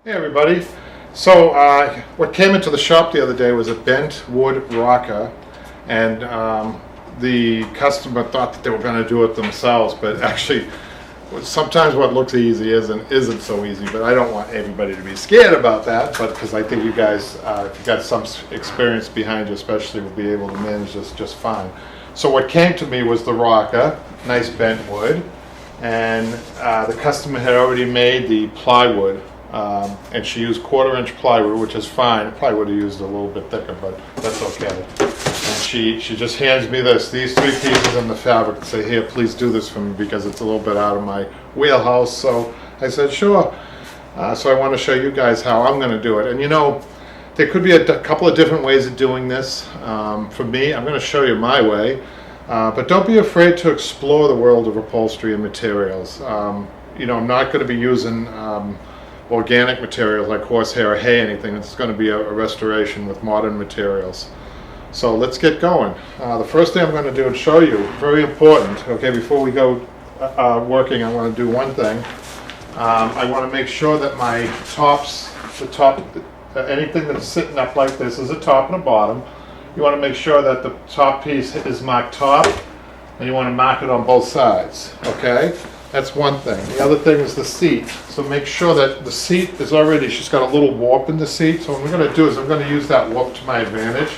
Hey everybody. So what came into the shop the other day was a Bentwood rocker, and the customer thought that they were going to do it themselves, but actually sometimes what looks easy isn't so easy. But I don't want everybody to be scared about that, but because I think you guys, if you got some experience behind you especially, will be able to manage this just fine. So what came to me was the rocker, nice Bentwood, and the customer had already made the plywood. And she used 1/4-inch plywood, which is fine. I probably would have used a little bit thicker, but that's okay. And she just hands me these 3 pieces in the fabric and say, here, please do this for me because it's a little bit out of my wheelhouse. So I said, sure. So I want to show you guys how I'm going to do it. And you know, there could be a couple of different ways of doing this. For me, I'm going to show you my way. But don't be afraid to explore the world of upholstery and materials. You know, I'm not going to be using organic materials like horsehair or hay, anything. It's going to be a restoration with modern materials. So let's get going. The first thing I'm going to do is show you, very important, okay, before we go working, I want to do one thing. I want to make sure that my anything that's sitting up like this is a top and a bottom. You want to make sure that the top piece is marked top, and you want to mark it on both sides, okay? That's one thing. The other thing is the seat. So make sure that the seat is already, she's got a little warp in the seat. So what we're going to do is I'm going to use that warp to my advantage.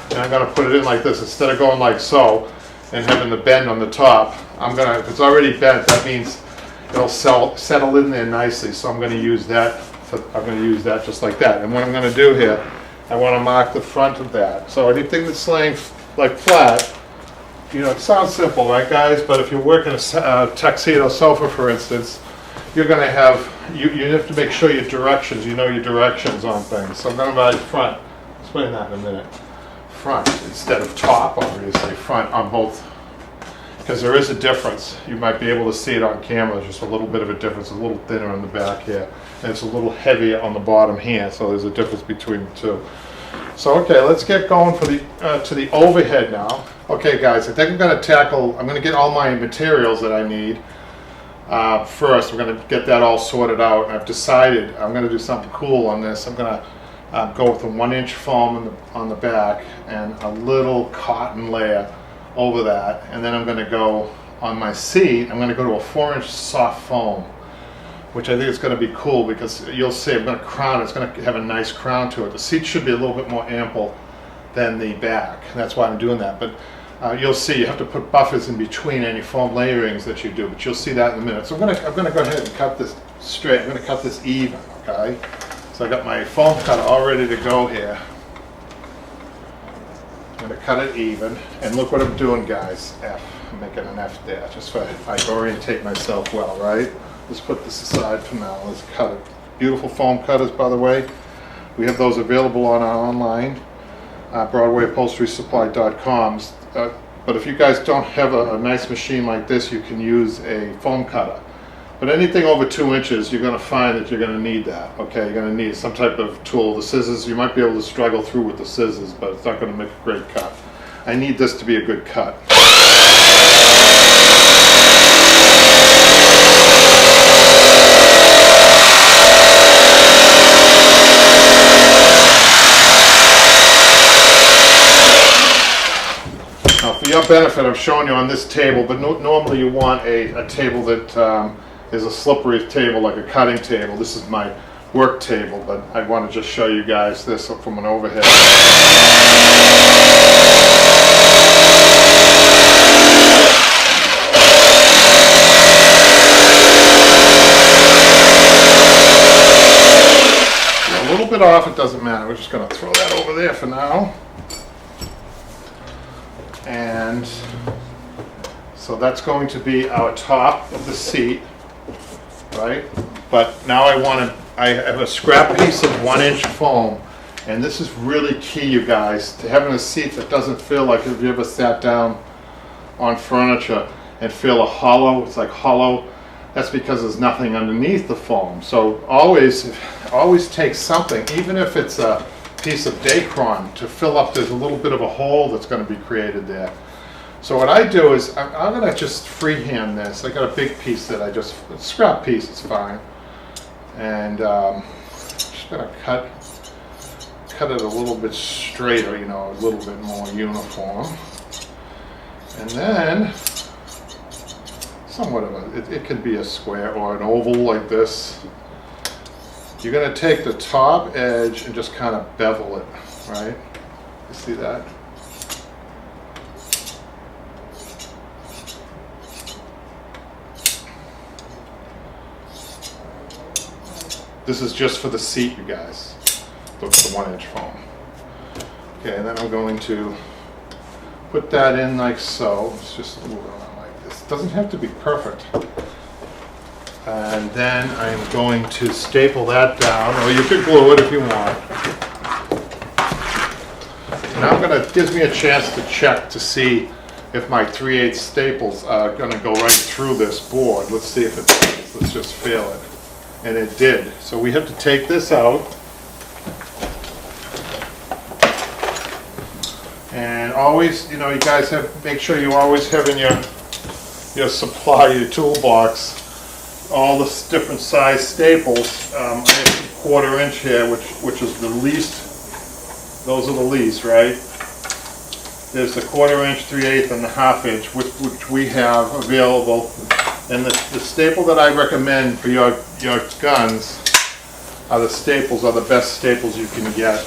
And I'm going to put it in like this. Instead of going like so and having the bend on the top, if it's already bent, that means it'll settle in there nicely. So I'm going to use that. I'm going to use that just like that. And what I'm going to do here, I want to mark the front of that. So anything that's laying like flat, you know, it sounds simple, right guys? But if you're working a tuxedo sofa, for instance, you're going to have, you have to make sure your directions, you know your directions on things. So I'm going to write front. I'll explain that in a minute. Front instead of top, obviously. Front on both. Because there is a difference. You might be able to see it on camera. Just a little bit of a difference. A little thinner on the back here. And it's a little heavier on the bottom here. So there's a difference between the two. So okay, let's get going for to the overhead now. Okay guys, I think I'm going to get all my materials that I need first. We're going to get that all sorted out, and I've decided I'm going to do something cool on this. I'm going to go with a 1-inch foam on the back and a little cotton layer over that, and then I'm going to go on my seat, I'm going to go to a 4-inch soft foam, which I think is going to be cool because you'll see I'm going to crown it. It's going to have a nice crown to it. The seat should be a little bit more ample than the back. That's why I'm doing that. But you'll see you have to put buffers in between any foam layerings that you do. But you'll see that in a minute. So I'm going to go ahead and cut this straight. I'm going to cut this even. Okay. So I got my foam cutter all ready to go here. I'm going to cut it even. And look what I'm doing, guys. F. I'm making an F there, just so I orientate myself well, right? Let's put this aside for now. Let's cut it. Beautiful foam cutters, by the way. We have those available on our online, Broadway upholsterysupply.com. But if you guys don't have a nice machine like this, you can use a foam cutter. But anything over 2 inches, you're going to find that you're going to need that. Okay, you're going to need some type of tool. The scissors, you might be able to struggle through with the scissors, but it's not going to make a great cut. I need this to be a good cut. For your benefit, I'm showing you on this table, but normally you want a table that is a slippery table, like a cutting table. This is my work table, but I want to just show you guys this from an overhead. A little bit off, it doesn't matter. We're just going to throw that over there for now. And so that's going to be our top of the seat, right? But now I have a scrap piece of 1-inch foam, and this is really key, you guys, to having a seat that doesn't feel like, if you ever sat down on furniture and feel it's like hollow, that's because there's nothing underneath the foam. So always take something, even if it's a piece of Dacron, to fill up. There's a little bit of a hole that's going to be created there. So what I do is I'm going to just freehand this. I got a big piece that scrap piece, it's fine. And just gonna cut it a little bit straighter, you know, a little bit more uniform. And then, somewhat of a, it could be a square or an oval like this. You're gonna take the top edge and just kind of bevel it, right? You see that? This is just for the seat, you guys, the 1-inch foam. Okay, and then I'm going to put that in like so. It's just move it around like this. It doesn't have to be perfect. And then I'm going to staple that down, or you could glue it if you want. Now it gives me a chance to check to see if my 3/8 staples are going to go right through this board. Let's see if it does. Let's just feel it. And it did. So we have to take this out. And always, you know, you guys make sure you always have in your supply, your toolbox, all the different size staples. I have a 1/4 inch here, which is the least. Those are the least, right? There's the 1/4 inch, 3/8, and the 1/2 inch, which we have available. And the staple that I recommend for your guns are the best staples you can get.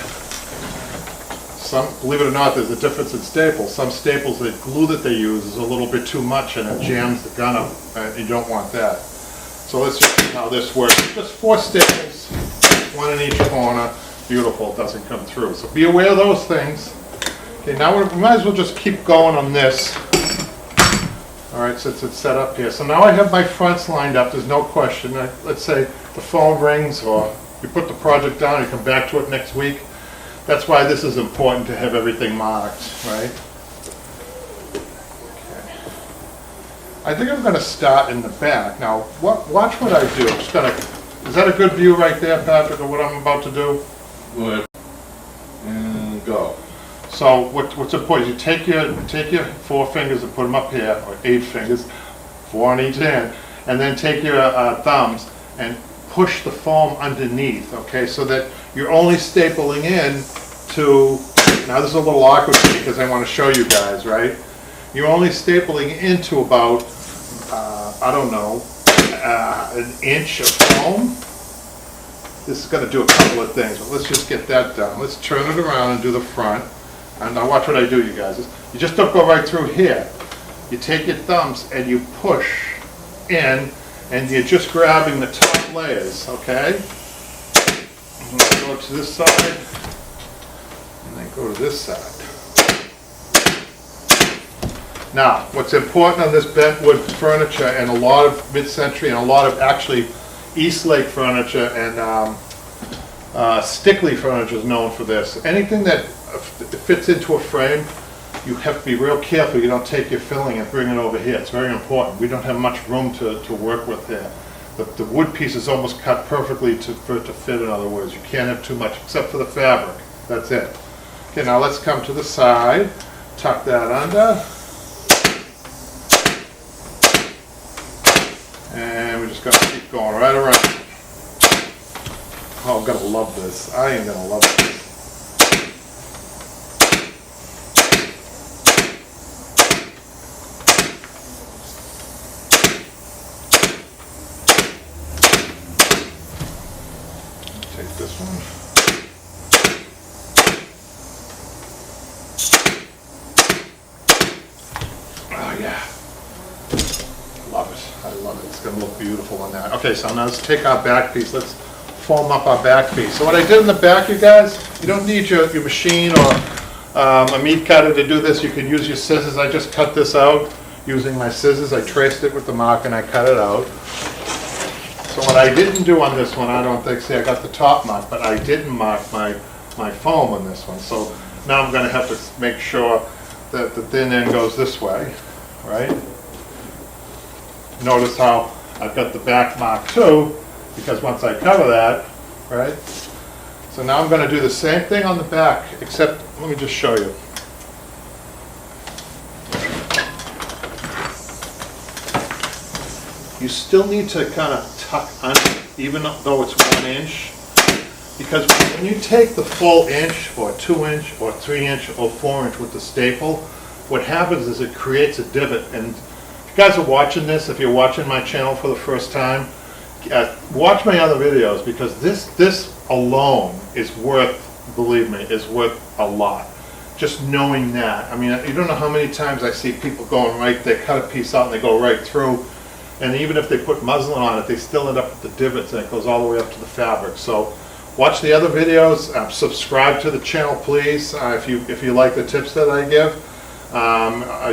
Believe it or not, there's a difference in staples. Some staples, the glue that they use is a little bit too much and it jams the gun up, and you don't want that. So let's just see how this works. Just 4 staples, 1 in each corner. Beautiful, it doesn't come through. So be aware of those things. Okay, now we might as well just keep going on this. All right, since it's set up here. So now I have my fronts lined up, there's no question. Let's say the phone rings or you put the project down, you come back to it next week. That's why this is important to have everything marked, right? Okay. I think I'm gonna start in the back. Now, watch what I do. I'm just gonna, is that a good view right there, Patrick, of what I'm about to do? Go ahead. And go. So what's important, you take your 4 fingers and put them up here, or 8 fingers, 4 on each hand, and then take your thumbs and push the foam underneath, okay, so that you're only stapling in to, now this is a little awkward for me because I want to show you guys, right? You're only stapling into about, I don't know, 1 inch of foam. This is going to do a couple of things, but let's just get that done. Let's turn it around and do the front. And now watch what I do, you guys. You just don't go right through here. You take your thumbs and you push in, and you're just grabbing the top layers, okay? I'm going to go to this side, and then go to this side. Now, what's important on this Bentwood furniture, and a lot of mid-century, and a lot of actually Eastlake furniture, and Stickley furniture is known for this. Anything that fits into a frame, you have to be real careful you don't take your filling and bring it over here. It's very important. We don't have much room to work with here. The wood piece is almost cut perfectly for it to fit, in other words. You can't have too much, except for the fabric. That's it. Okay, now let's come to the side. Tuck that under. And we're just going to keep going right around. Oh, I'm going to love this. I am going to love this. Take this one. Oh yeah. Love it. I love it. It's going to look beautiful on that. Okay, so now let's take our back piece. Let's foam up our back piece. So what I did in the back, you guys, you don't need your machine or a meat cutter to do this. You can use your scissors. I just cut this out using my scissors. I traced it with the mark and I cut it out. So what I didn't do on this one, I don't think, see, I got the top mark, but I didn't mark my foam on this one. So now I'm going to have to make sure that the thin end goes this way, right? Notice how I've got the back mark too, because once I cover that, right? So now I'm going to do the same thing on the back, except, let me just show you. You still need to kind of tuck under, even though it's 1 inch. because when you take the full inch or 2-inch or 3-inch or 4-inch with the staple, what happens is it creates a divot. And if you guys are watching this, if you're watching my channel for the first time, watch my other videos, because this alone is worth, believe me, is worth a lot. Just knowing that. I mean, you don't know how many times I see people going right, they cut a piece out and they go right through, and even if they put muslin on it, they still end up with the divots, and it goes all the way up to the fabric. So watch the other videos, subscribe to the channel, please, if you like the tips that I give.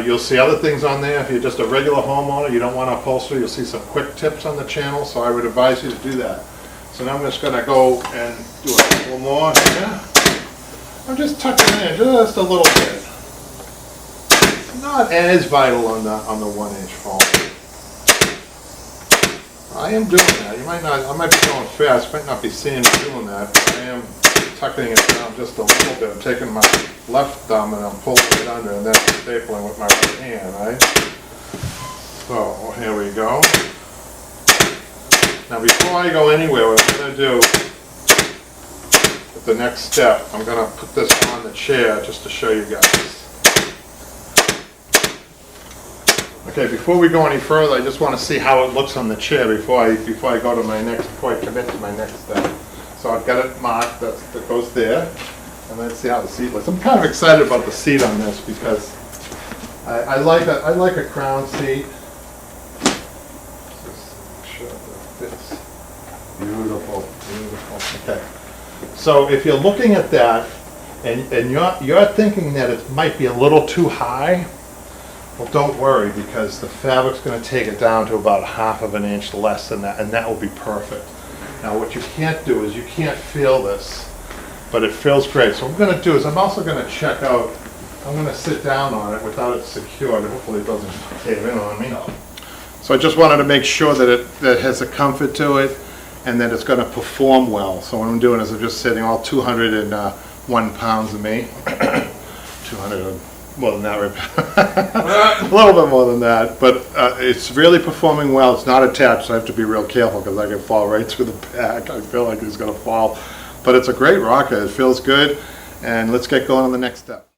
You'll see other things on there. If you're just a regular homeowner, you don't want to upholster, you'll see some quick tips on the channel, so I would advise you to do that. So now I'm just going to go and do a little more here. I'm just tucking in just a little bit. Not as vital on the 1-inch foam. I am doing that. I might be going fast, might not be seeing me doing that, but I am tucking it down just a little bit. I'm taking my left thumb and I'm pulling it under and then stapling with my right hand, right? So here we go. Now before I go anywhere, what I'm going to do with the next step, I'm going to put this on the chair just to show you guys. Okay, before we go any further, I just want to see how it looks on the chair before I go to my next, before I commit to my next step. So I've got it marked, that goes there, and let's see how the seat looks. I'm kind of excited about the seat on this because I like a crown seat. Just make sure that fits. Beautiful, beautiful. Okay. So if you're looking at that and you're thinking that it might be a little too high, well, don't worry, because the fabric's going to take it down to about 1/2 inch less than that, and that will be perfect. Now what you can't do is you can't feel this, but it feels great. So what I'm going to do is I'm also going to check out, I'm going to sit down on it without it secured, and hopefully it doesn't cave in on me. So I just wanted to make sure that it has a comfort to it and that it's going to perform well. So what I'm doing is I'm just sitting all 201 pounds of me, 200, more than that, right? A little bit more than that, but it's really performing well. It's not attached, so I have to be real careful because I can fall right through the back. I feel like it's going to fall, but it's a great rocker. It feels good, and let's get going on the next step.